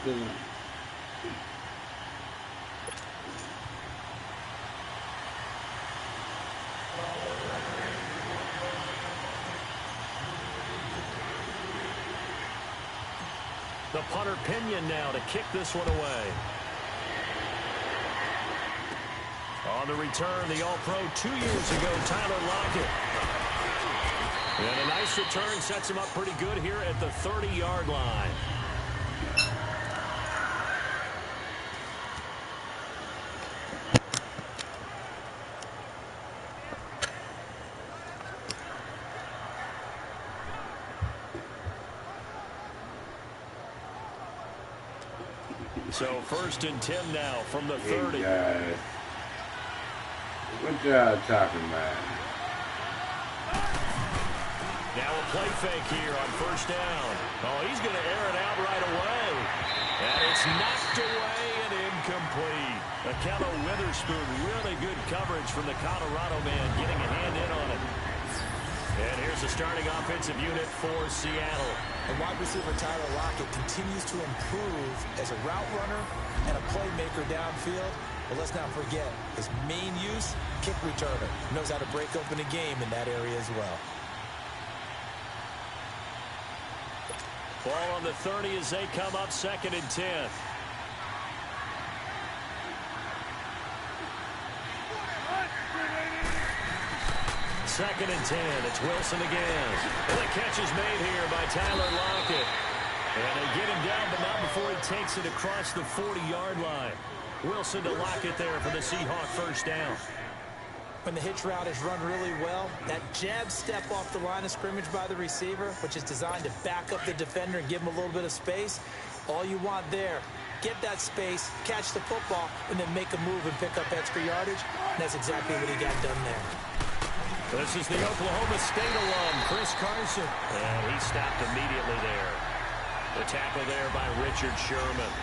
feeling. The punter Pinion now to kick this one away. On the return, the All-Pro 2 years ago, Tyler Lockett. And a nice return sets him up pretty good here at the 30-yard line. So 1st and 10 now from the 30. Hey guys. What y'all talking about? Now a play fake here on 1st down. Oh, he's going to air it out right away. And it's knocked away and incomplete. Akello Witherspoon, really good coverage from the Colorado man, getting a hand in on it. And here's the starting offensive unit for Seattle. And wide receiver Tyler Lockett continues to improve as a route runner and a playmaker downfield. But let's not forget, his main use, kick returner. Knows how to break open a game in that area as well. Ball on the 30 as they come up 2nd and 10. Second and 10. It's Wilson again. And the catch is made here by Tyler Lockett. And they get him down, but not before he takes it across the 40-yard line. Wilson to Lockett there for the Seahawk 1st down. When the hitch route is run really well, that jab step off the line of scrimmage by the receiver, which is designed to back up the defender and give him a little bit of space, all you want there, get that space, catch the football, and then make a move and pick up extra yardage. And that's exactly what he got done there. This is the Oklahoma State alum, Chris Carson. And he stopped immediately there. The tackle there by Richard Sherman.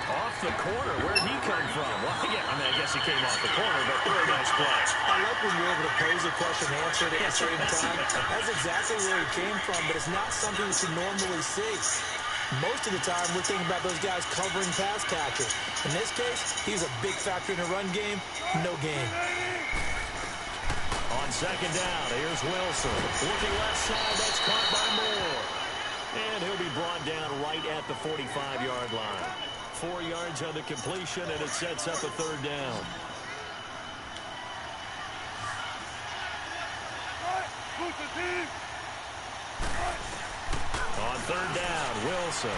Off the corner. Where'd he come from? Well, yeah, I guess he came off the corner, but very nice play. I like when you're able to pose a question and answer it at the same time. That's exactly where he came from, but it's not something you can normally see. Most of the time, we're thinking about those guys covering pass catchers. In this case, he's a big factor in the run game. No game. On 2nd down, here's Wilson. Looking left side, that's caught by Moore. And he'll be brought down right at the 45-yard line. 4 yards on the completion, and it sets up a 3rd down. On 3rd down, Wilson.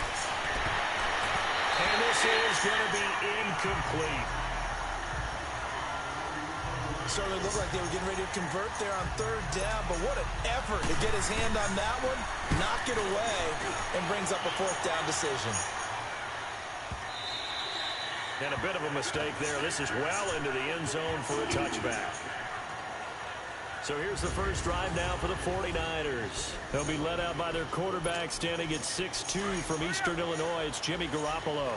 And this is going to be incomplete. So they looked like they were getting ready to convert there on 3rd down, but what an effort to get his hand on that one, knock it away, and brings up a 4th down decision. And a bit of a mistake there. This is well into the end zone for a touchback. So here's the first drive now for the 49ers. They'll be led out by their quarterback standing at 6'2" from Eastern Illinois. It's Jimmy Garoppolo.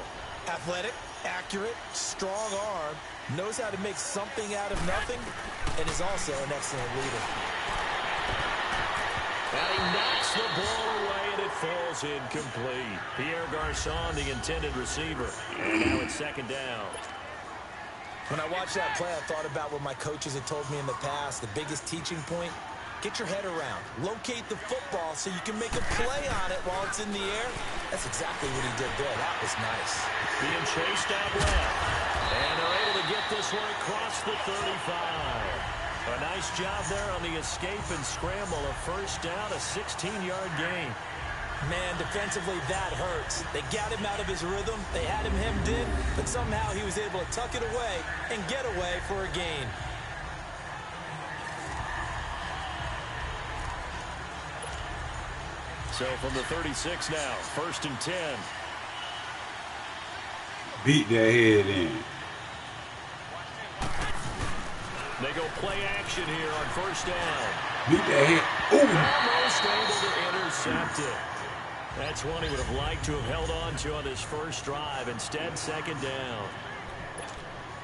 Athletic, accurate, strong arm, knows how to make something out of nothing, and is also an excellent leader. And he knocks the ball away, and it falls incomplete. Pierre Garçon, the intended receiver. And now it's 2nd down. When I watched that play, I thought about what my coaches had told me in the past. The biggest teaching point, get your head around. Locate the football so you can make a play on it while it's in the air. That's exactly what he did there. That was nice. Being chased out left. And they're able to get this one across the 35. A nice job there on the escape and scramble. A 1st down, a 16-yard gain. Man, defensively, that hurts. They got him out of his rhythm. They had him hemmed in, but somehow he was able to tuck it away and get away for a gain. So from the 36 now, 1st and 10. Beat that head in. They go play action here on 1st down. Beat that head. Almost able to intercept it. That's one he would have liked to have held on to on this first drive. Instead, 2nd down.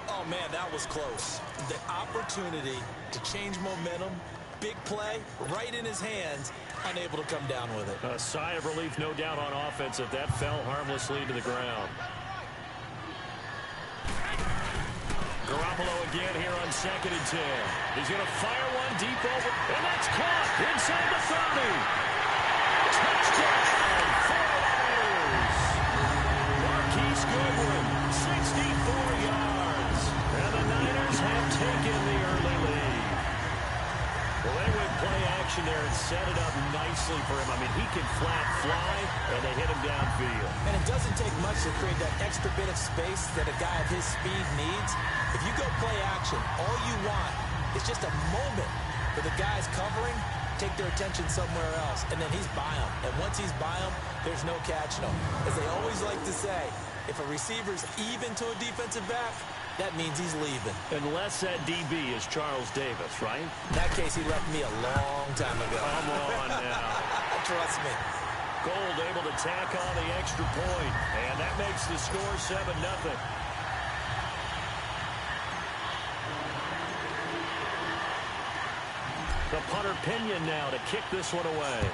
Oh, man, that was close. The opportunity to change momentum, big play, right in his hands, unable to come down with it. A sigh of relief, no doubt, on offense if that fell harmlessly to the ground. Garoppolo again here on 2nd and 10. He's going to fire one deep over, and that's caught inside the 30. Touchdown, 49ers. Marquise Goodwin, 64 yards. And the Niners have taken the early lead. Well, they went play action there and set it up nicely for him. I mean, he can flat fly, and they hit him downfield. And it doesn't take much to create that extra bit of space that a guy of his speed needs. If you go play action, all you want is just a moment where the guy's covering, take their attention somewhere else, and then he's by him. And once he's by him, there's no catching him. As they always like to say, if a receiver's even to a defensive back, that means he's leaving. Unless that DB is Charles Davis, right? In that case, he left me a long time ago. Come on now. Trust me. Gold able to tack on the extra point, and that makes the score 7-0. The punter Pinion now to kick this one away.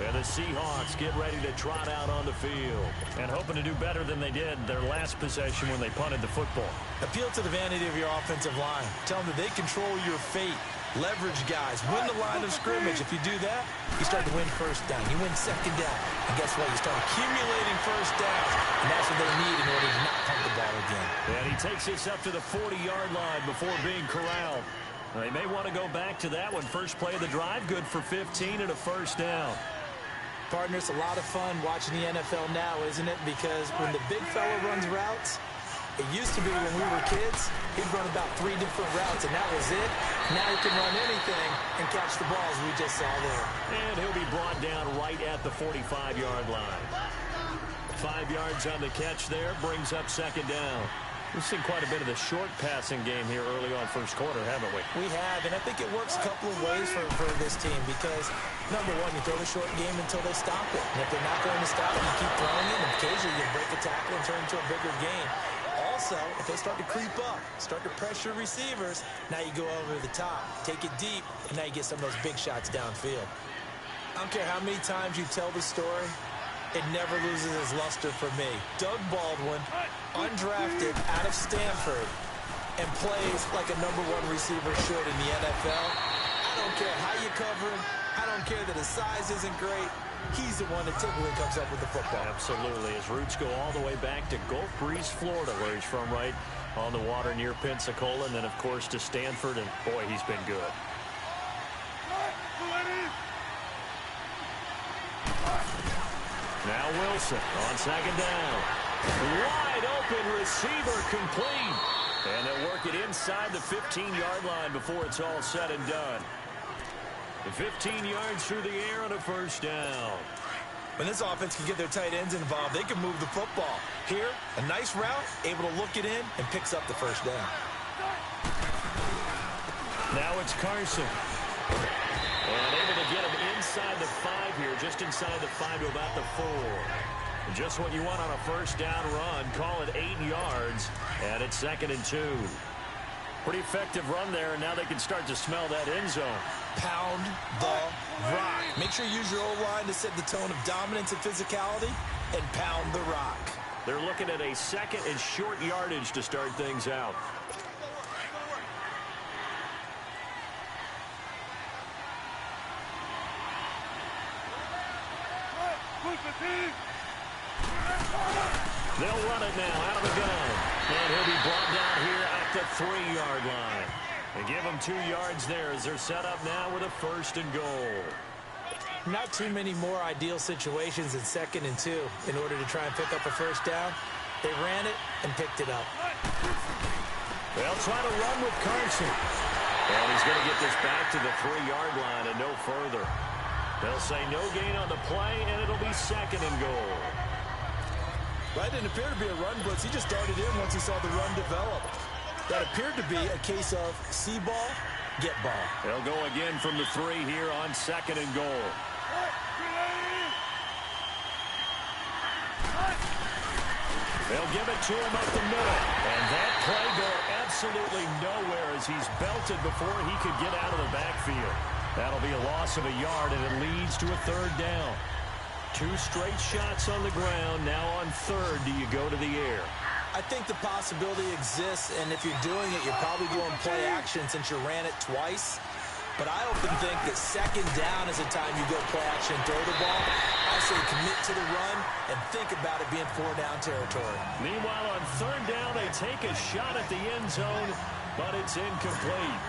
And the Seahawks get ready to trot out on the field and hoping to do better than they did their last possession when they punted the football. Appeal to the vanity of your offensive line. Tell them that they control your fate. Leverage guys. Win the line of scrimmage. If you do that, you start to win first down. You win second down. And guess what? You start accumulating first downs. And that's what they need in order to not punt the ball again. And he takes this up to the 40-yard line before being corralled. They may want to go back to that one. First play of the drive, good for 15 and a first down. Partner, it's a lot of fun watching the NFL now, isn't it? Because when the big fella runs routes, it used to be when we were kids, he'd run about 3 different routes, and that was it. Now he can run anything and catch the balls we just saw there. And he'll be brought down right at the 45-yard line. 5 yards on the catch there, brings up second down. We've seen quite a bit of the short passing game here early on first quarter, haven't we? We have, and I think it works a couple of ways for this team because, number one, you throw the short game until they stop it. And if they're not going to stop it, you keep throwing it, and occasionally you break a tackle and turn it into a bigger game. Also, if they start to creep up, start to pressure receivers, now you go over the top, take it deep, and now you get some of those big shots downfield. I don't care how many times you tell the story, it never loses its luster for me. Doug Baldwin, undrafted out of Stanford, and plays like a #1 receiver should in the NFL. I don't care how you cover him. I don't care that his size isn't great. He's the one that typically comes up with the football. Absolutely. His roots go all the way back to Gulf Breeze, Florida, where he's from, right on the water near Pensacola, and then, of course, to Stanford, and, boy, he's been good. Now Wilson on second down. Wide open receiver complete. And they'll work it inside the 15-yard line before it's all said and done. The 15 yards through the air on a first down. When this offense can get their tight ends involved, they can move the football. Here, a nice route, able to look it in, and picks up the first down. Now it's Carson. And able to get him inside the 5 here, just inside the 5 to about the 4. Just what you want on a first down run. Call it 8 yards, and it's 2nd and 2. Pretty effective run there, and now they can start to smell that end zone. Pound the rock. Make sure you use your O-line to set the tone of dominance and physicality, and pound the rock. They're looking at a 2nd and short yardage to start things out. They'll run it now out of the gun. And he'll be brought down here at the 3-yard line. They give him 2 yards there as they're set up now with a 1st and goal. Not too many more ideal situations in 2nd and 2 in order to try and pick up a first down. They ran it and picked it up. They'll try to run with Carson. And he's going to get this back to the 3-yard line and no further. They'll say no gain on the play, and it'll be 2nd and goal. That didn't appear to be a run blitz. He just darted in once he saw the run develop. That appeared to be a case of see ball, get ball. They'll go again from the 3 here on 2nd and goal. They'll give it to him up the middle. And that play going absolutely nowhere as he's belted before he could get out of the backfield. That'll be a loss of a yard, and it leads to a third down. 2 straight shots on the ground. Now on third, do you go to the air? I think the possibility exists, and if you're doing it, you're probably going play action since you ran it twice. But I often think that second down is a time you go play action and throw the ball. I say commit to the run and think about it being 4-down territory. Meanwhile, on third down, they take a shot at the end zone, but it's incomplete.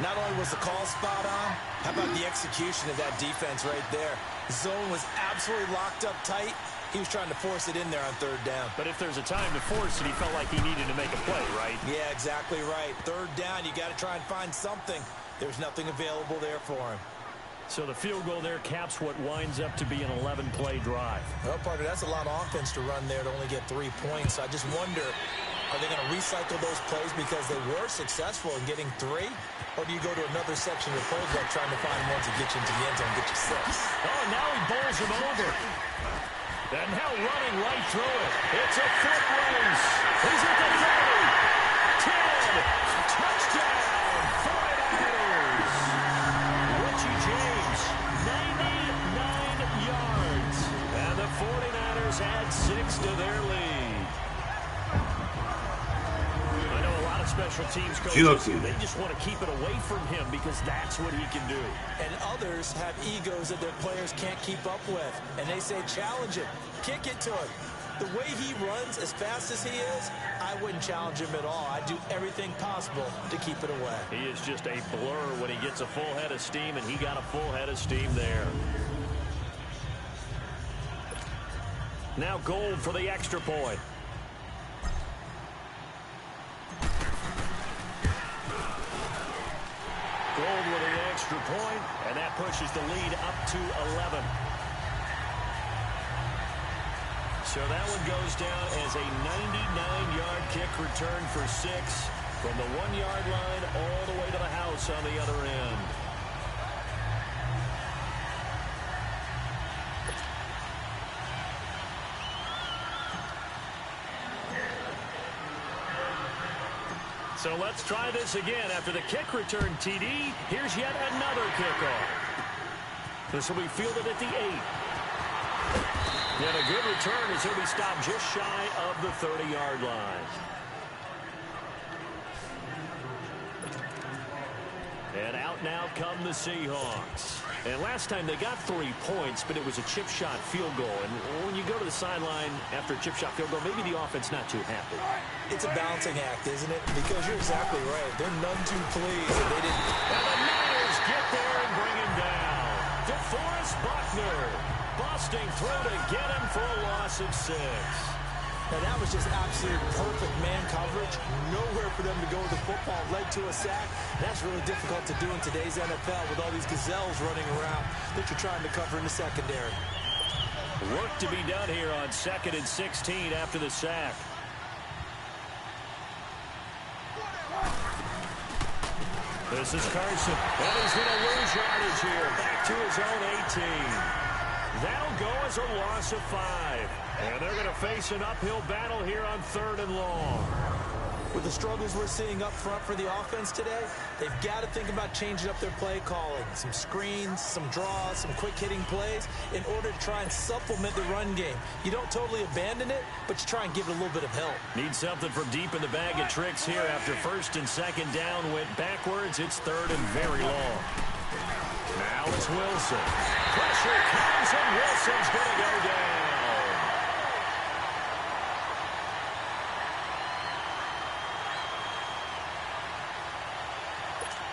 Not only was the call spot on, how about the execution of that defense right there? The zone was absolutely locked up tight. He was trying to force it in there on third down. But if there's a time to force it, he felt like he needed to make a play, right? Yeah, exactly right. Third down, you got to try and find something. There's nothing available there for him. So the field goal there caps what winds up to be an 11-play drive. Well, partner, that's a lot of offense to run there to only get 3 points. I just wonder, are they going to recycle those plays because they were successful in getting 3? Or do you go to another section of the playbook trying to find ones that get you into the end zone and get you 6? Oh, now he bowls him over. And now running right through it. It's a foot race. He's at the 30. 10. Touchdown. 49ers. Richie James, 99 yards. And the 49ers add 6 to their lead. I know a lot of special teams coaches, they just want to keep it away from him because that's what he can do. And others have egos that their players can't keep up with. And they say, challenge him. Kick it to him. The way he runs as fast as he is, I wouldn't challenge him at all. I'd do everything possible to keep it away. He is just a blur when he gets a full head of steam, and he got a full head of steam there. Now Gold for the extra point. Gold with an extra point, and that pushes the lead up to 11. So that one goes down as a 99-yard kick return for 6 from the 1-yard line all the way to the house on the other end. So let's try this again. After the kick return TD, here's yet another kickoff. This will be fielded at the 8. And a good return as he'll be stopped just shy of the 30-yard line. And out now come the Seahawks. And last time they got 3 points, but it was a chip shot field goal. And when you go to the sideline after a chip shot field goal, maybe the offense not too happy. It's a balancing act, isn't it? Because you're exactly right. They're none too pleased that they didn't. And the Niners get there and bring him down. DeForest Buckner busting through to get him for a loss of 6. Now, that was just absolute perfect man coverage. Nowhere for them to go with the football. Led to a sack. That's really difficult to do in today's NFL with all these gazelles running around that you're trying to cover in the secondary. Work to be done here on 2nd and 16 after the sack. This is Carson. And he's going to lose yardage here. Back to his own 18. That'll go as a loss of 5. And they're going to face an uphill battle here on 3rd and long. With the struggles we're seeing up front for the offense today, they've got to think about changing up their play calling. Some screens, some draws, some quick-hitting plays in order to try and supplement the run game. You don't totally abandon it, but you try and give it a little bit of help. Need something from deep in the bag of tricks here after 1st and 2nd down went backwards. It's 3rd and very long. Now it's Wilson. Pressure comes, and Wilson's going to go down.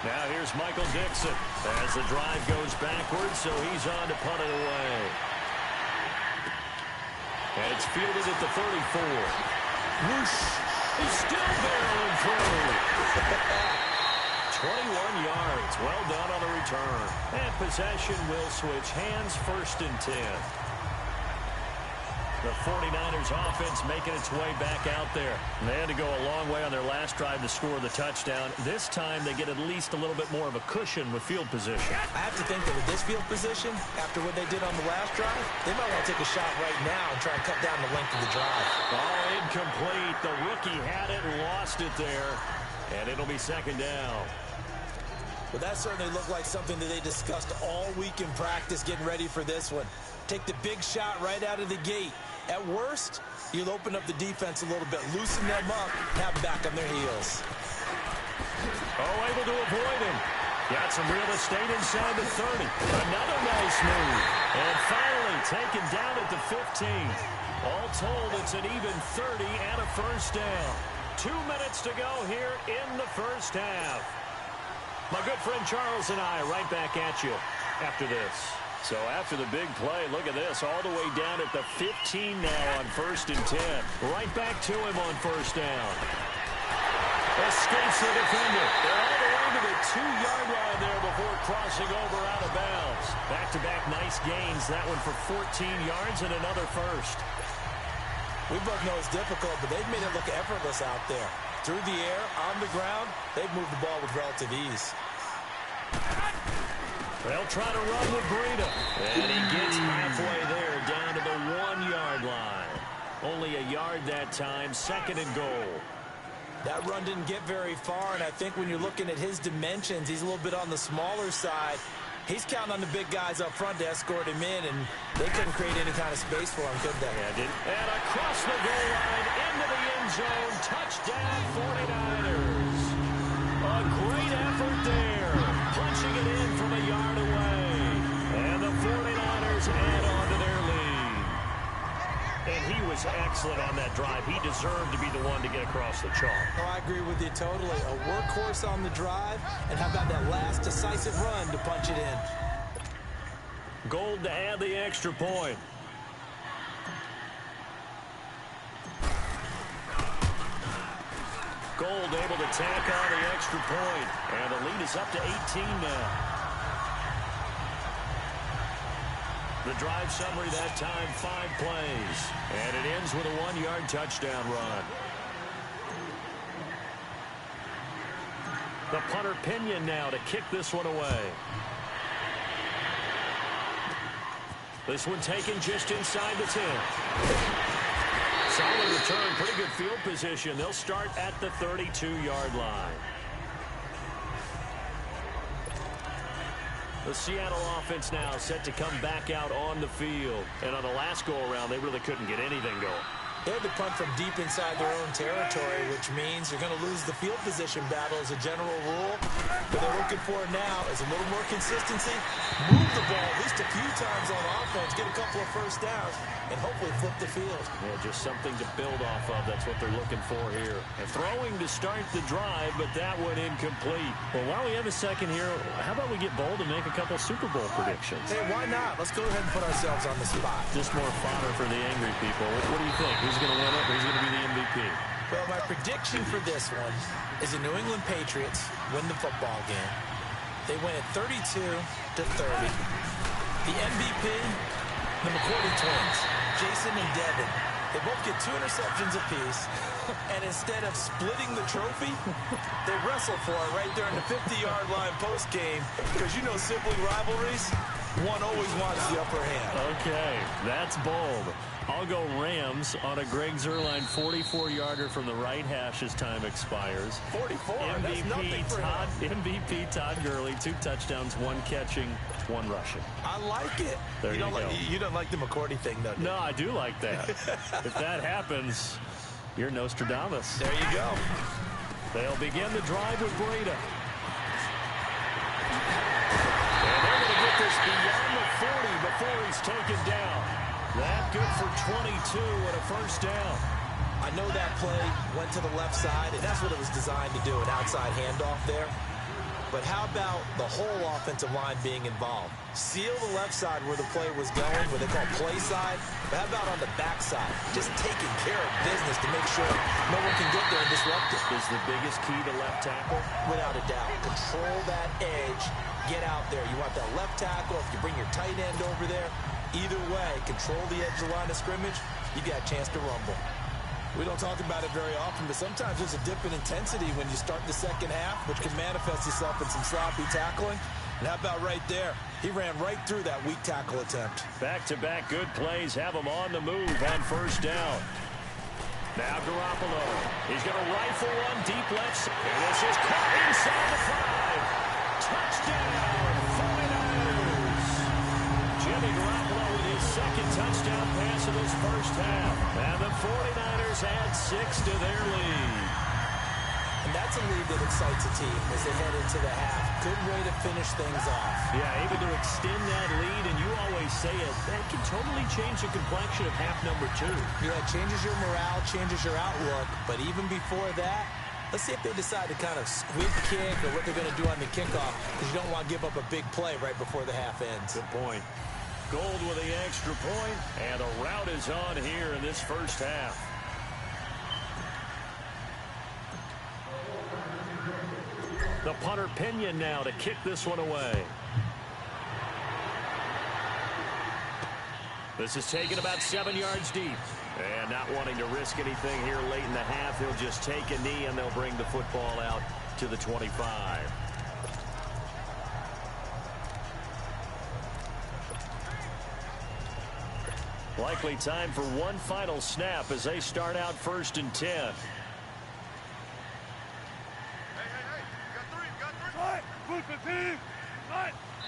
Now here's Michael Dixon as the drive goes backwards, so he's on to punt it away. And it's fielded at the 34. Whoosh! He's still barreling through. 21 yards. Well done on the return. And possession will switch hands, 1st and 10. The 49ers offense making its way back out there. And they had to go a long way on their last drive to score the touchdown. This time they get at least a little bit more of a cushion with field position. I have to think that with this field position, after what they did on the last drive, they might want to take a shot right now and try and cut down the length of the drive. Oh, incomplete. The rookie had it and lost it there. And it'll be second down. Well, that certainly looked like something that they discussed all week in practice getting ready for this one. Take the big shot right out of the gate. At worst, you'll open up the defense a little bit, loosen them up, have them back on their heels. Oh, able to avoid him. Got some real estate inside the 30. Another nice move. And finally taken down at the 15. All told, it's an even 30 and a first down. 2 minutes to go here in the first half. My good friend Charles and I right back at you after this. So after the big play, look at this, all the way down at the 15 now on 1st and 10. Right back to him on first down. Escapes the defender. They're all the way to the 2-yard line there before crossing over out of bounds. Back-to-back nice gains. That one for 14 yards and another first. We both know it's difficult, but they've made it look effortless out there. Through the air, on the ground, they've moved the ball with relative ease. They'll try to run with Breida. And he gets halfway there, down to the 1-yard line. Only a yard that time, 2nd and goal. That run didn't get very far, and I think when you're looking at his dimensions, he's a little bit on the smaller side. He's counting on the big guys up front to escort him in, and they couldn't create any kind of space for him, could they? Yeah, didn't. And across the goal line, into the end zone, touchdown 49ers. A great effort there, punching it in from a yard away. And the 49ers add on to their lead. And he was excellent on that drive. He deserved to be the one to get across the chalk. Oh, I agree with you totally. A workhorse on the drive, and how about that last decisive run to punch it in? Gold to add the extra point. Gold able to tack on the extra point. And the lead is up to 18 now. The drive summary that time, 5 plays. And it ends with a 1-yard touchdown run. The punter Pinion now to kick this one away. This one taken just inside the 10. Solid return, pretty good field position. They'll start at the 32-yard line. The Seattle offense now set to come back out on the field. And on the last go-around, they really couldn't get anything going. They had to punt from deep inside their own territory, which means you're going to lose the field position battle as a general rule. What they're looking for now is a little more consistency, move the ball at least a few times on offense, get a couple of first downs, and hopefully flip the field. Yeah, just something to build off of. That's what they're looking for here. And throwing to start the drive, but that one incomplete. Well, while we have a second here, how about we get bold and make a couple Super Bowl predictions? Hey, why not? Let's go ahead and put ourselves on the spot. Just more fodder for the angry people. What do you think? Who's going to win it? Who's going to be the MVP? Well, my prediction for this one is the New England Patriots win the football game. They win it 32-30. The MVP, the McCourty twins, Jason and Devin. They both get 2 interceptions apiece, and instead of splitting the trophy, they wrestle for it right there in the 50-yard line post-game, because you know sibling rivalries, one always wants the upper hand. Okay, that's bold. I'll go Rams on a Greg Zuerlein 44-yarder from the right hash as time expires. 44, that's nothing for him. MVP Todd Gurley, 2 touchdowns, 1 catching, 1 rushing. I like it. There you go. You don't like the McCourty thing, though, do you? No, I do like that. If that happens, you're Nostradamus. There you go. They'll begin the drive with Breida. And they're going to get this beyond the 40 before he's taken down. That good for 22 and a first down. I know that play went to the left side, and that's what it was designed to do, an outside handoff there. But how about the whole offensive line being involved? Seal the left side where the play was going, what they call play side. But how about on the back side? Just taking care of business to make sure no one can get there and disrupt it. Is the biggest key to left tackle? Without a doubt. Control that edge. Get out there. You want that left tackle. If you bring your tight end over there, either way, control the edge of the line of scrimmage. you got a chance to rumble. We don't talk about it very often, but sometimes there's a dip in intensity when you start the second half, which can manifest itself in some sloppy tackling. And how about right there? He ran right through that weak tackle attempt. Back-to-back good plays have him on the move on first down. Now Garoppolo. He's going to rifle one deep left. And this is caught inside the 5. Touchdown, 49ers. Jimmy Garoppolo with his second touchdown pass of his first half. And the 49ers add 6 to their lead. And that's a lead that excites a team as they head into the half. Good way to finish things off. Yeah, able to extend that lead, and you always say it, that can totally change the complexion of half number 2. Yeah, it changes your morale, changes your outlook. But even before that, let's see if they decide to kind of squib kick or what they're going to do on the kickoff, because you don't want to give up a big play right before the half ends. Good point. Gold with the extra point, and a rout is on here in this first half. The punter Pinion now to kick this one away. This is taken about 7 yards deep. And not wanting to risk anything here late in the half, he'll just take a knee and they'll bring the football out to the 25. Likely time for one final snap as they start out 1st and 10.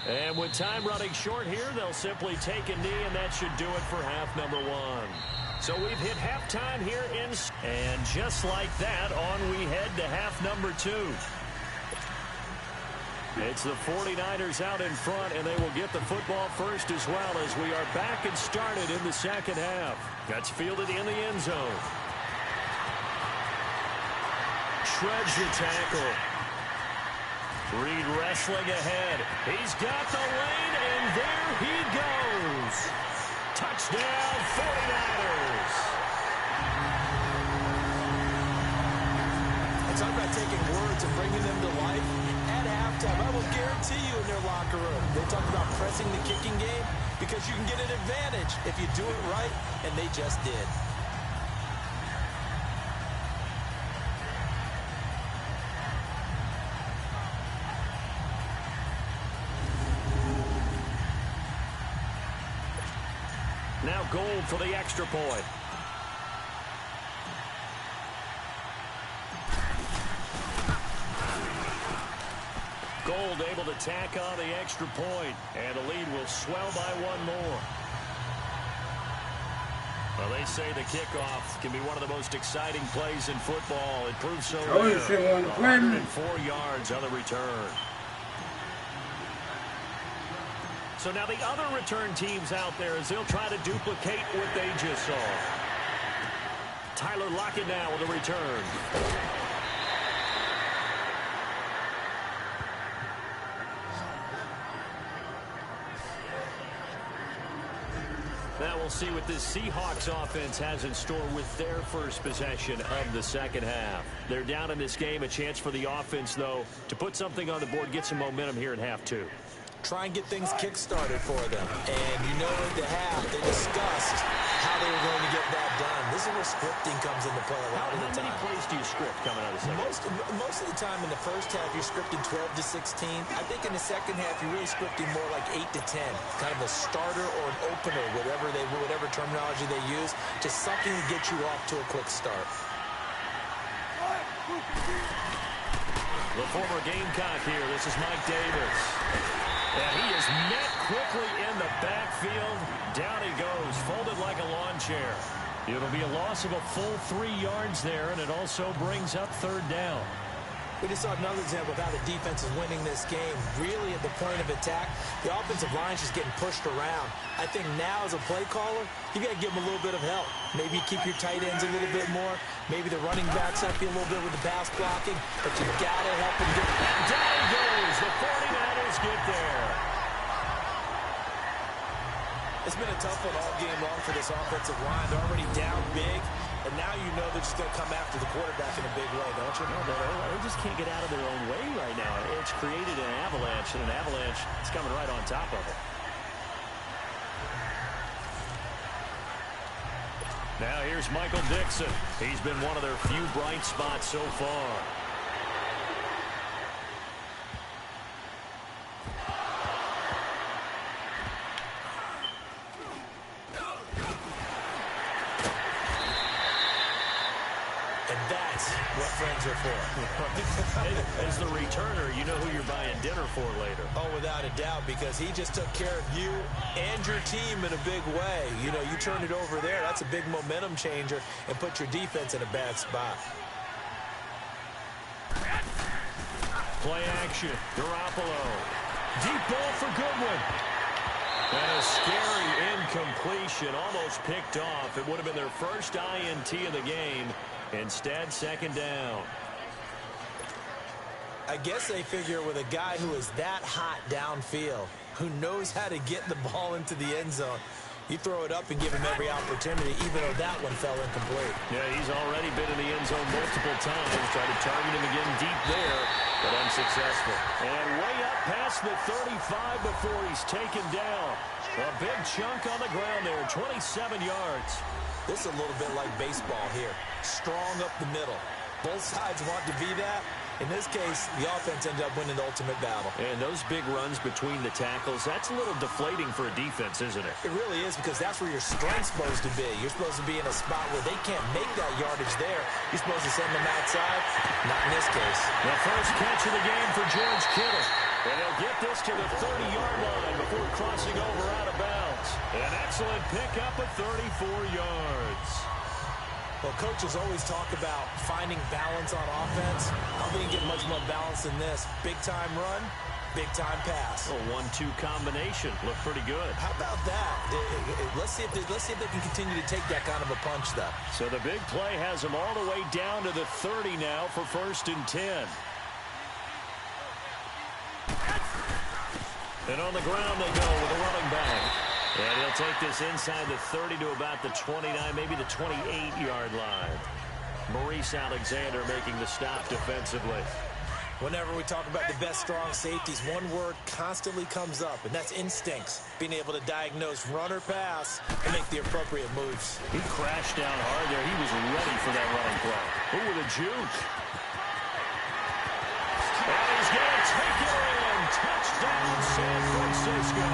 And with time running short here, they'll simply take a knee, and that should do it for half number 1. So we've hit halftime here and just like that, on we head to half number 2. It's the 49ers out in front, and they will get the football first as well as we are back and started in the second half. That's fielded in the end zone. Shreds the tackle. Reed wrestling ahead. He's got the lane, and there he goes. Touchdown, 49ers. And talk about taking words and bringing them to life. At halftime, I will guarantee you in their locker room, they talk about pressing the kicking game because you can get an advantage if you do it right, and they just did. Now Gold for the extra point. Gold able to tack on the extra point, and the lead will swell by one more. Well, they say the kickoff can be one of the most exciting plays in football. It proves so there. 104 yards on the return. So now the other return teams out there as they'll try to duplicate what they just saw. Tyler Lockett now with a return. Now we'll see what this Seahawks offense has in store with their first possession of the second half. They're down in this game. A chance for the offense, though, to put something on the board, get some momentum here in half 2. Try and get things kick-started for them. And you know at the half, they discussed how they were going to get that done. This is where scripting comes into play a lot of the time. How many plays do you script coming out of the second? Most of the time in the first half, you're scripting 12 to 16. I think in the second half, you're really scripting more like 8 to 10. Kind of a starter or an opener, whatever terminology they use, just something to get you off to a quick start. The former Gamecock here. This is Mike Davis. And he is met quickly in the backfield. Down he goes, folded like a lawn chair. It'll be a loss of a full 3 yards there, and it also brings up 3rd down. We just saw another example of how the defense is winning this game. Really at the point of attack, the offensive line is just getting pushed around. I think now as a play caller, you got to give them a little bit of help. Maybe keep your tight ends a little bit more. Maybe the running backs help you a little bit with the pass blocking. But you got to help them get down he goes. The 49ers get there. It's been a tough one all game long for this offensive line. They're already down big. And now you know they're just going to come after the quarterback in a big way, don't you? No, they just can't get out of their own way right now. It's created an avalanche, and an avalanche is coming right on top of it. Now here's Michael Dixon. He's been one of their few bright spots so far. What friends are for. As the returner, you know who you're buying dinner for later. Oh, without a doubt, because he just took care of you and your team in a big way. You know, you turned it over there. That's a big momentum changer and put your defense in a bad spot. Play action. Garoppolo. Deep ball for Goodwin. And a scary incompletion, almost picked off. It would have been their first INT of the game. Instead, second down. I guess they figure with a guy who is that hot downfield, who knows how to get the ball into the end zone, you throw it up and give him every opportunity, even though that one fell incomplete. Yeah, he's already been in the end zone multiple times. Tried to target him again deep there, but unsuccessful. And way up past the 35 before he's taken down. A big chunk on the ground there, 27 yards. This is a little bit like baseball here. Strong up the middle. Both sides want to be that. In this case, the offense ended up winning the ultimate battle. And those big runs between the tackles, that's a little deflating for a defense, isn't it? It really is, because that's where your strength's supposed to be. You're supposed to be in a spot where they can't make that yardage there. You're supposed to send them outside. Not in this case. The first catch of the game for George Kittle. And he'll get this to the 30-yard line before crossing over out of bounds. An excellent pickup of 34 yards. Well, coaches always talk about finding balance on offense. I don't think you get much more balance than this. Big-time run, big-time pass. A 1-2 combination. Looked pretty good. How about that? Let's see if they can continue to take that kind of a punch, though. So the big play has them all the way down to the 30 now for 1st and 10. And on the ground they go with a running back. And he'll take this inside the 30 to about the 29, maybe the 28-yard line. Maurice Alexander making the stop defensively. Whenever we talk about the best strong safeties, one word constantly comes up, and that's instincts. Being able to diagnose run or pass and make the appropriate moves. He crashed down hard there. He was ready for that running play. Ooh, with a juke. And he's going to take it in. Touchdown, San Francisco.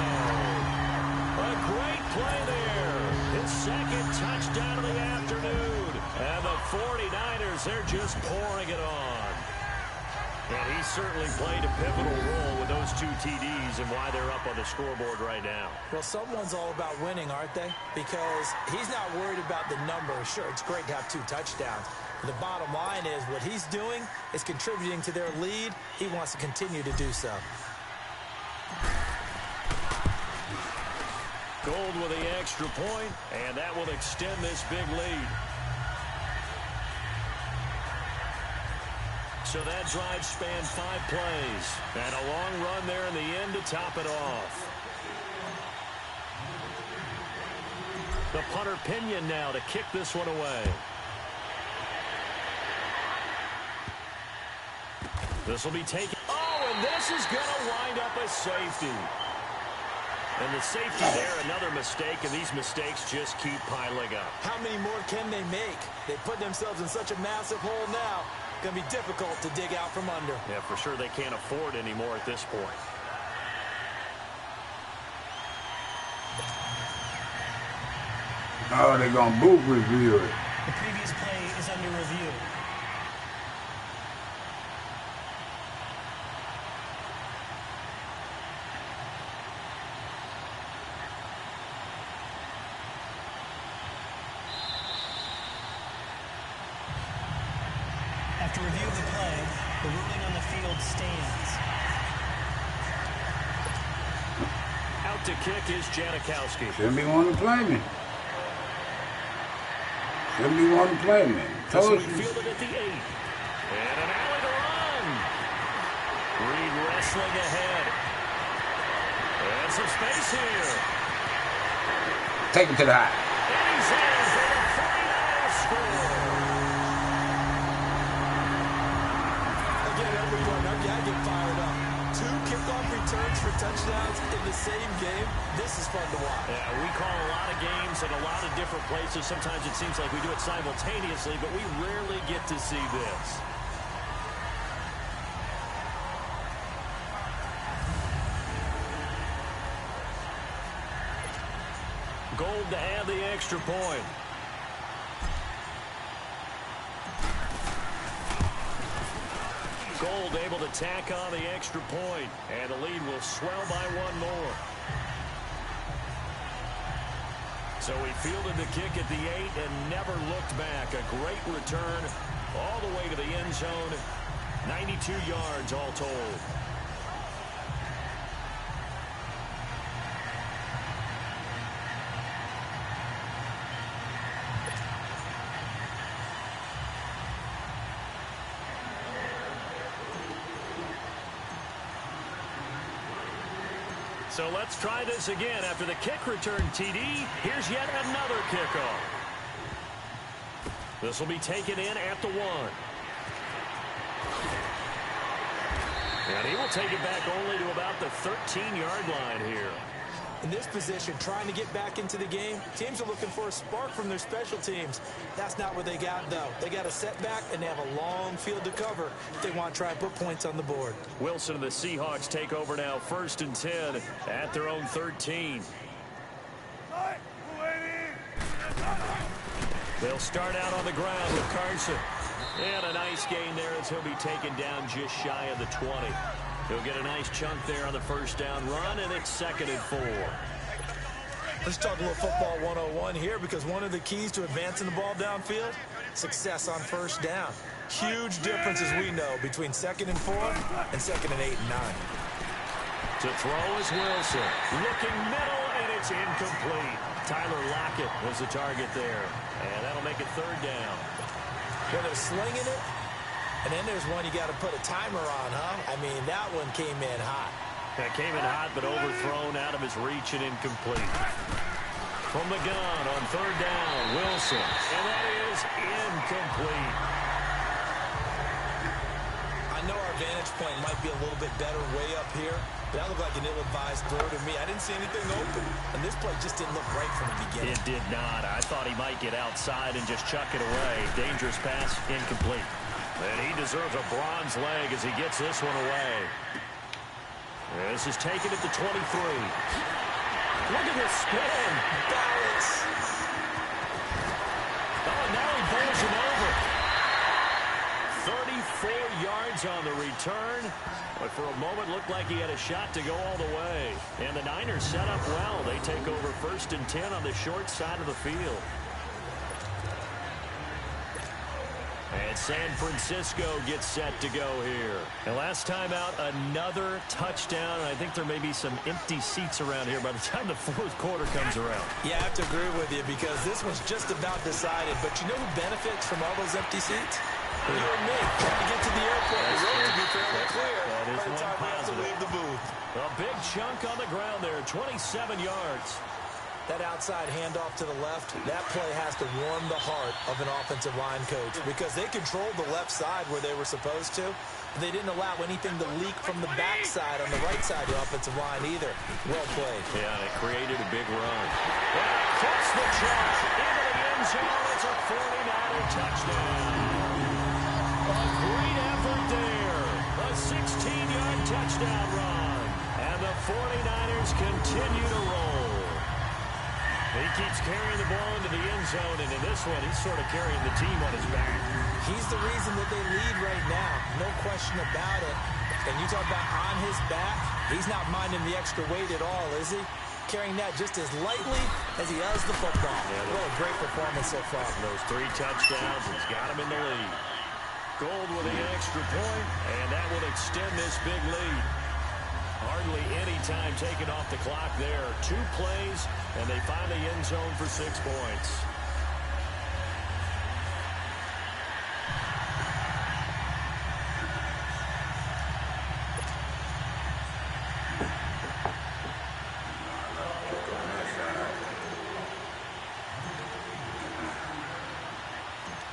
A great play there. His second touchdown of the afternoon. And the 49ers, they're just pouring it on. And he certainly played a pivotal role with those 2 TDs and why they're up on the scoreboard right now. Well, someone's all about winning, aren't they? Because he's not worried about the number. Sure, it's great to have 2 touchdowns. But the bottom line is what he's doing is contributing to their lead. He wants to continue to do so. Gold with the extra point, and that will extend this big lead. So that drive spanned 5 plays. And a long run there in the end to top it off. The punter Pinion now to kick this one away. This will be taken. Oh, and this is going to wind up a safety. And the safety there, another mistake, and these mistakes just keep piling up. How many more can they make? They put themselves in such a massive hole now. Going to be difficult to dig out from under. Yeah, for sure they can't afford any more at this point. Oh, they're going to boot review it. The previous play is under review. After review of the play, the ruling on the field stands. Out to kick is Janikowski. Shouldn't be wanting to play me. Shouldn't be wanting to play me. Told you. Fielded at the 8. And an alley to run. Reed wrestling ahead. And some space here. Take it to the high. And he's in for the 49ers score. Again, everyone, I get fired up. 2 kickoff returns for touchdowns in the same game. This is fun to watch. Yeah, we call a lot of games at a lot of different places. Sometimes it seems like we do it simultaneously, but we rarely get to see this. Gold to add the extra point. Gold able to tack on the extra point, and the lead will swell by 1 more. So he fielded the kick at the 8 and never looked back. A great return all the way to the end zone. 92 yards all told. So let's try this again. After the kick return TD, here's yet another kickoff. This will be taken in at the 1. And he will take it back only to about the 13-yard line here. In this position, trying to get back into the game, teams are looking for a spark from their special teams. That's not what they got, though. They got a setback, and they have a long field to cover if they want to try and put points on the board. Wilson and the Seahawks take over now, 1st and 10 at their own 13. They'll start out on the ground with Carson. And a nice gain there as he'll be taken down just shy of the 20. He'll get a nice chunk there on the 1st down run, and it's 2nd and 4. Let's talk a little football 101 here, because one of the keys to advancing the ball downfield, success on 1st down. Huge difference, as we know, between 2nd and 4 and 2nd and 8 and 9. To throw is Wilson. Looking middle, and it's incomplete. Tyler Lockett was the target there, and that'll make it 3rd down. Well, they're slinging it. And then there's one you got to put a timer on, huh? I mean, that one came in hot. That came in hot, but overthrown out of his reach and incomplete. From the gun on 3rd down, Wilson. And that is incomplete. I know our vantage point might be a little bit better way up here, but that looked like an ill-advised throw to me. I didn't see anything open. And this play just didn't look right from the beginning. It did not. I thought he might get outside and just chuck it away. Dangerous pass, incomplete. And he deserves a bronze leg as he gets this one away. This is taken at the 23. Look at this spin. Balance. Oh, and now he bowls him over. 34 yards on the return. But for a moment, looked like he had a shot to go all the way. And the Niners set up well. They take over 1st and 10 on the short side of the field. And San Francisco gets set to go here. And last time out, another touchdown. I think there may be some empty seats around here by the time the 4th quarter comes around. Yeah, I have to agree with you, because this one's just about decided. But you know who benefits from all those empty seats? You and me, trying to get to the airport. The road to be fairly clear That is by the one time we have to positive. leave the booth. A big chunk on the ground there, 27 yards. That outside handoff to the left, that play has to warm the heart of an offensive line coach, because they controlled the left side where they were supposed to. They didn't allow anything to leak from the backside on the right side of the offensive line either. Well played. Yeah, and it created a big run. Across the track, into the end zone. It's a 49er touchdown. A great effort there. A 16-yard touchdown run. And the 49ers continue to roll. He keeps carrying the ball into the end zone, and in this one, he's sort of carrying the team on his back. He's the reason that they lead right now. No question about it. And you talk about on his back, he's not minding the extra weight at all, is he? Carrying that just as lightly as he does the football. Yeah, what a great performance so far. Those 3 touchdowns, he's got him in the lead. Gold with the extra point, and that will extend this big lead. Hardly any time taken off the clock there. 2 plays, and they find the end zone for 6 points.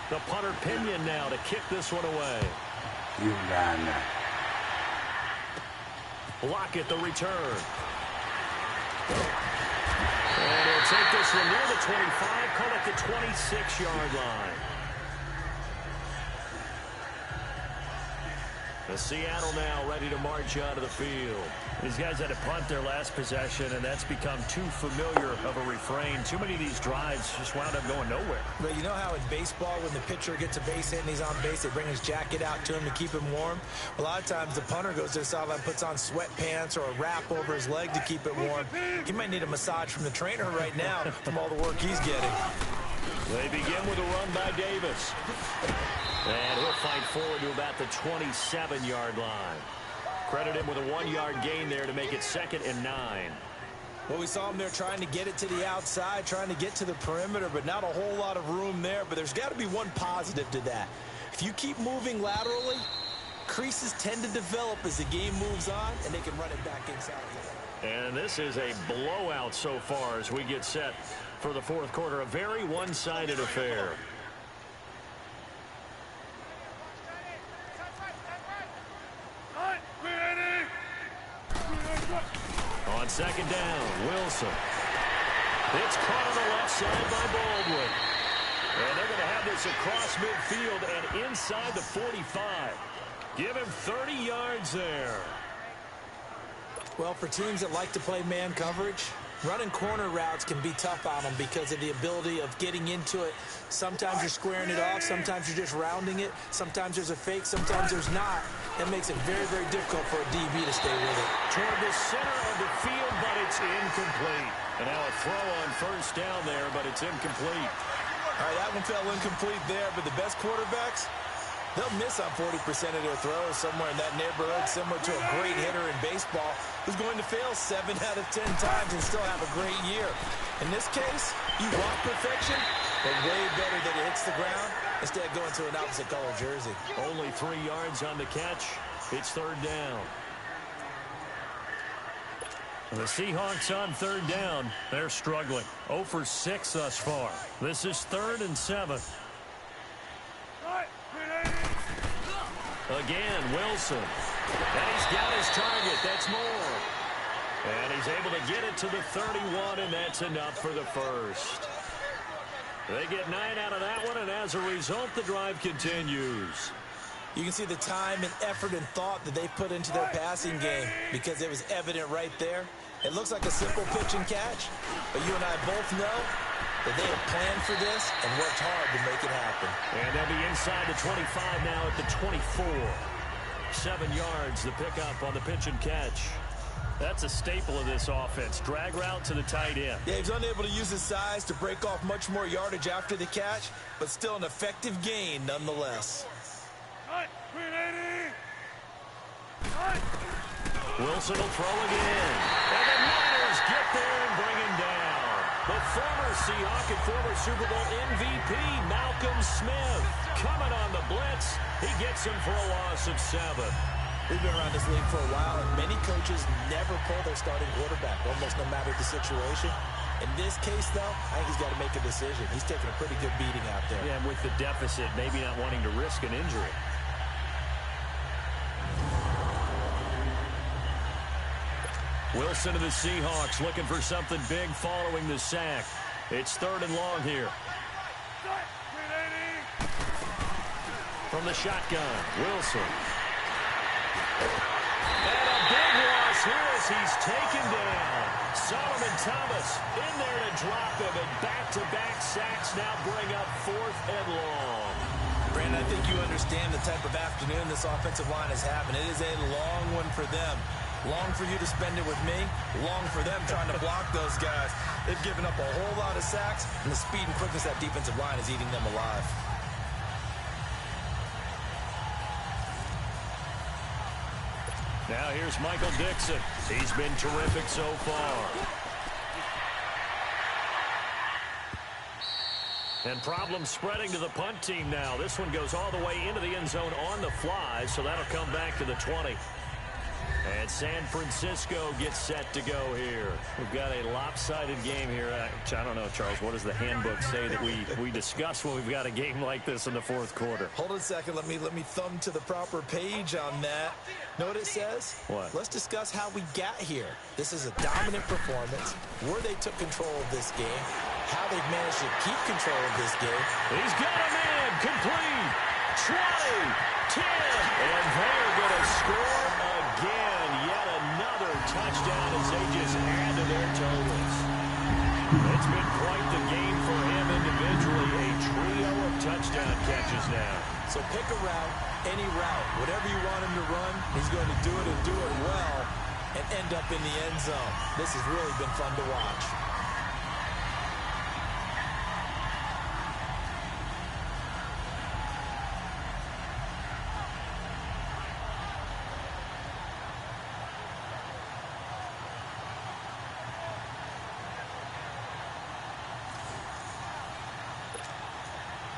The punter Pinion now to kick this one away. You got that. block it, the return. And he'll take this one near the 25, call it the 26-yard line. The Seattle now ready to march out of the field. These guys had to punt their last possession, and that's become too familiar of a refrain. Too many of these drives just wound up going nowhere. But you know how in baseball, when the pitcher gets a base hit and he's on base, they bring his jacket out to him to keep him warm? A lot of times the punter goes to the sideline, puts on sweatpants or a wrap over his leg to keep it warm. He might need a massage from the trainer right now from all the work he's getting. They begin with a run by Davis. And he'll fight forward to about the 27-yard line. Credit him with a 1-yard gain there to make it 2nd and 9. Well, we saw him there trying to get it to the outside, trying to get to the perimeter, but not a whole lot of room there. But there's got to be one positive to that. If you keep moving laterally, creases tend to develop as the game moves on, and they can run it back inside. And this is a blowout so far as we get set for the fourth quarter. A very one-sided affair. On 2nd down, Wilson. It's caught on the left side by Baldwin. And they're going to have this across midfield and inside the 45. Give him 30 yards there. Well, for teams that like to play man coverage, running corner routes can be tough on them because of the ability of getting into it. Sometimes you're squaring it off. Sometimes you're just rounding it. Sometimes there's a fake. Sometimes there's not. That makes it very, very difficult for a DB to stay with it. Toward the center of the field, but it's incomplete. And now a throw on 1st down there, but it's incomplete. All right, that one fell incomplete there, but the best quarterbacks, they'll miss on 40% of their throws, somewhere in that neighborhood, similar to a great hitter in baseball who's going to fail 7 out of 10 times and still have a great year. In this case, you want perfection, but way better that it hits the ground instead of going to an opposite color jersey. Only 3 yards on the catch. It's 3rd down. The Seahawks on 3rd down. They're struggling. 0 for 6 thus far. This is 3rd and 7. Again, Wilson. And he's got his target. That's more. And he's able to get it to the 31, and that's enough for the first. They get 9 out of that one, and as a result, the drive continues. You can see the time and effort and thought that they put into their passing game because it was evident right there. It looks like a simple pitch and catch, but you and I both know that they have planned for this and worked hard to make it happen. And they'll be inside the 25 now at the 24. 7 yards, the pickup on the pitch and catch. That's a staple of this offense. Drag route to the tight end. Yeah, he's unable to use his size to break off much more yardage after the catch, but still an effective gain nonetheless. Wilson will throw again. And the Niners get there and bring him down. The former Seahawk and former Super Bowl MVP, Malcolm Smith, coming on the blitz. He gets him for a loss of 7. We've been around this league for a while, and many coaches never pull their starting quarterback, almost no matter the situation. In this case, though, I think he's got to make a decision. He's taking a pretty good beating out there. Yeah, and with the deficit, maybe not wanting to risk an injury. Wilson of the Seahawks looking for something big following the sack. It's 3rd and long here. From the shotgun, Wilson. And a big loss here as he's taken down. Solomon Thomas in there to drop him, and back-to-back sacks now bring up 4th and long. Brandon, I think you understand the type of afternoon this offensive line is having. It is a long one for them. Long for you to spend it with me. Long for them trying to block those guys. They've given up a whole lot of sacks, and the speed and quickness of that defensive line is eating them alive. Now here's Michael Dixon. He's been terrific so far. And problems spreading to the punt team now. This one goes all the way into the end zone on the fly, so that'll come back to the 20. And San Francisco gets set to go here. We've got a lopsided game here. I don't know, Charles, what does the handbook say that we discuss when we've got a game like this in the fourth quarter? Hold on a second. Let me thumb to the proper page on that. Know what it says? What? Let's discuss how we got here. This is a dominant performance, where they took control of this game, how they've managed to keep control of this game. He's got a man, complete, 20, 10, and they're going to score again. Yet another touchdown as they just add to their totals. It's been quite the game for him individually. A trio of touchdown catches now. So pick a route, any route, whatever you want him to run, he's going to do it and do it well and end up in the end zone. This has really been fun to watch.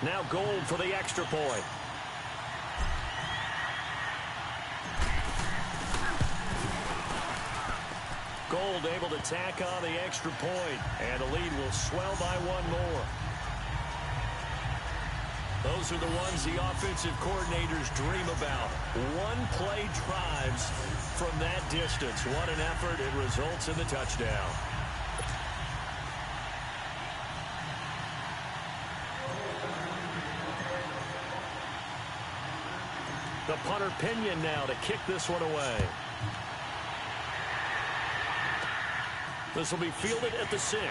Now Gold for the extra point. Gold able to tack on the extra point, and the lead will swell by one more. Those are the ones the offensive coordinators dream about. One-play drives from that distance. What an effort. It results in the touchdown. The punter Pinion now to kick this one away. This will be fielded at the 6.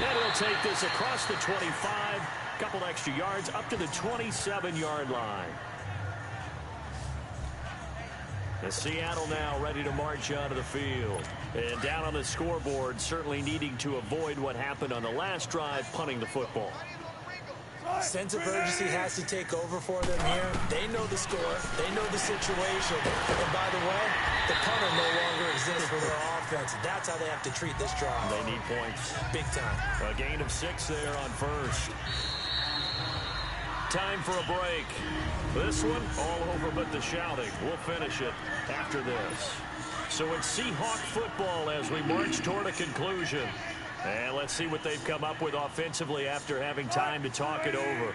And he'll take this across the 25. Couple extra yards up to the 27-yard line. And Seattle now ready to march onto the field. And down on the scoreboard, certainly needing to avoid what happened on the last drive, punting the football. Sense of urgency has to take over for them here. They know the score. They know the situation. And by the way, the punter no longer exists for their offense. That's how they have to treat this drive. They need points. Big time. A gain of 6 there on first. Time for a break. This one, all over but the shouting. We'll finish it after this. So it's Seahawk football as we march toward a conclusion. And let's see what they've come up with offensively after having time to talk it over.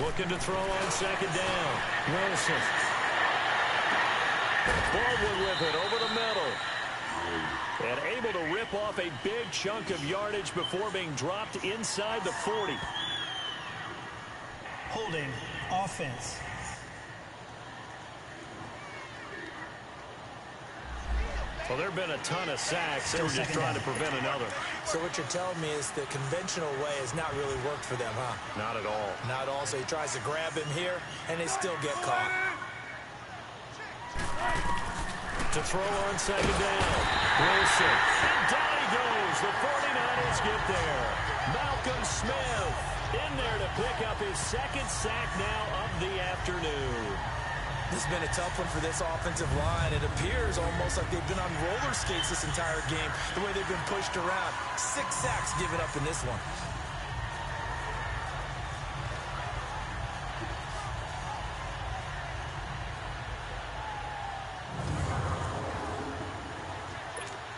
Looking to throw on second down. Wilson. Baldwin with it over the middle. And able to rip off a big chunk of yardage before being dropped inside the 40. Holding offense. Well, there have been a ton of sacks. They were just trying to prevent another. So what you're telling me is the conventional way has not really worked for them, huh? Not at all. Not at all. So he tries to grab him here, and they still get caught. To throw on second down. Wilson. And down he goes. The 49ers get there. Malcolm Smith in there to pick up his second sack now of the afternoon. This has been a tough one for this offensive line. It appears almost like they've been on roller skates this entire game, the way they've been pushed around. 6 sacks given up in this one.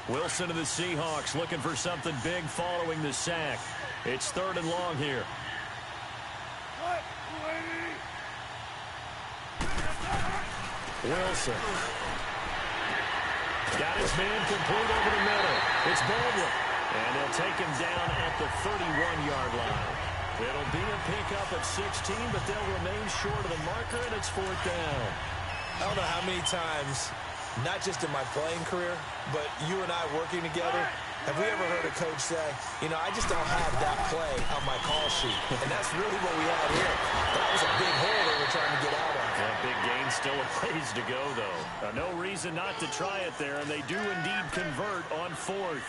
Wilson of the Seahawks looking for something big following the sack. It's 3rd and long here. Wilson. Got his man complete over the middle. It's Baldwin. And they'll take him down at the 31-yard line. It'll be a pickup at 16, but they'll remain short of the marker, and it's 4th down. I don't know how many times, not just in my playing career, but you and I working together, have we ever heard a coach say, you know, I just don't have that play on my call sheet. And that's really what we had here. That was a big hole they were trying to get out of. That big gain, still a ways to go, though. No reason not to try it there, and they do indeed convert on 4th.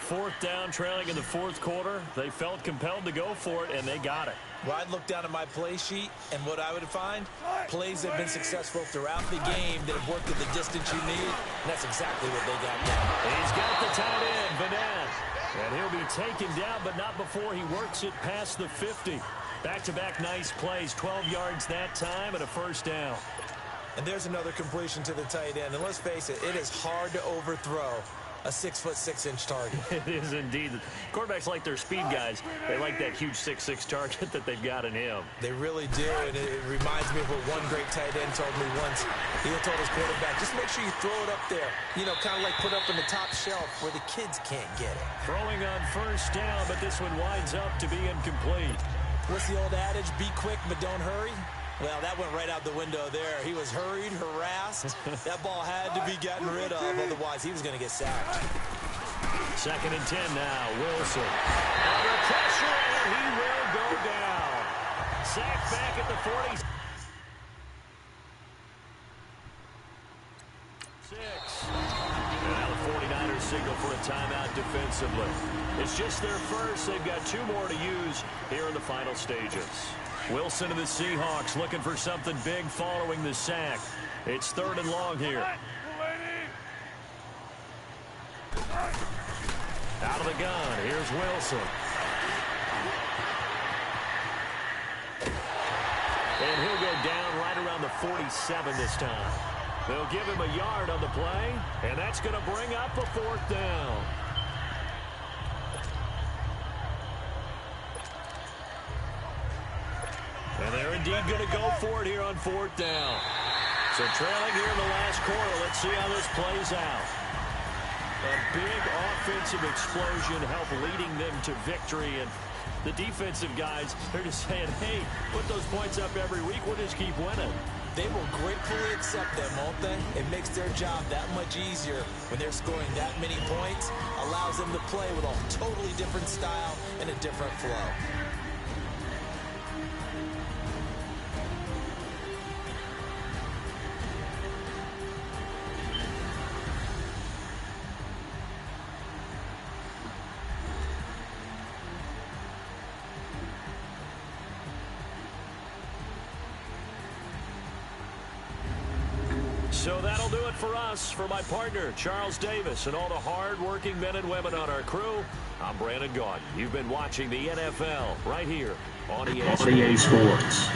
4th down, trailing in the 4th quarter. They felt compelled to go for it, and they got it. Well, I'd look down at my play sheet, and what I would find, plays that have been successful throughout the game that have worked at the distance you need, and that's exactly what they got now. He's got the tight end, Vanette. And he'll be taken down, but not before he works it past the 50. Back-to-back nice plays, 12 yards that time and a first down. And there's another completion to the tight end. And let's face it, it is hard to overthrow a 6'6" target. It is indeed. Quarterbacks like their speed guys. They like that huge 6'6" target that they've got in him. They really do, and it reminds me of what one great tight end told me once. He told his quarterback, just make sure you throw it up there. You know, kind of like put up in the top shelf where the kids can't get it. Throwing on first down, but this one winds up to be incomplete. What's the old adage? Be quick, but don't hurry. Well, that went right out the window there. He was hurried, harassed. That ball had to be gotten rid of, otherwise he was going to get sacked. 2nd and 10 now. Wilson. Under pressure, and he will go down. Sacked back at the 46. Now the 49ers signal for a timeout defensively. It's just their first. They've got 2 more to use here in the final stages. Wilson and the Seahawks looking for something big following the sack. It's 3rd and long here. Out of the gun. Here's Wilson. And he'll go down right around the 47 this time. They'll give him a yard on the play, and that's going to bring up a 4th down. And they're indeed going to go for it here on 4th down. So trailing here in the last quarter. Let's see how this plays out. A big offensive explosion helped leading them to victory. And the defensive guys, they're just saying, hey, put those points up every week. We'll just keep winning. They will gratefully accept them, won't they? It makes their job that much easier when they're scoring that many points. Allows them to play with a totally different style and a different flow. So that'll do it for us. For my partner, Charles Davis, and all the hard-working men and women on our crew, I'm Brandon Gaudin. You've been watching the NFL right here on EA Sports.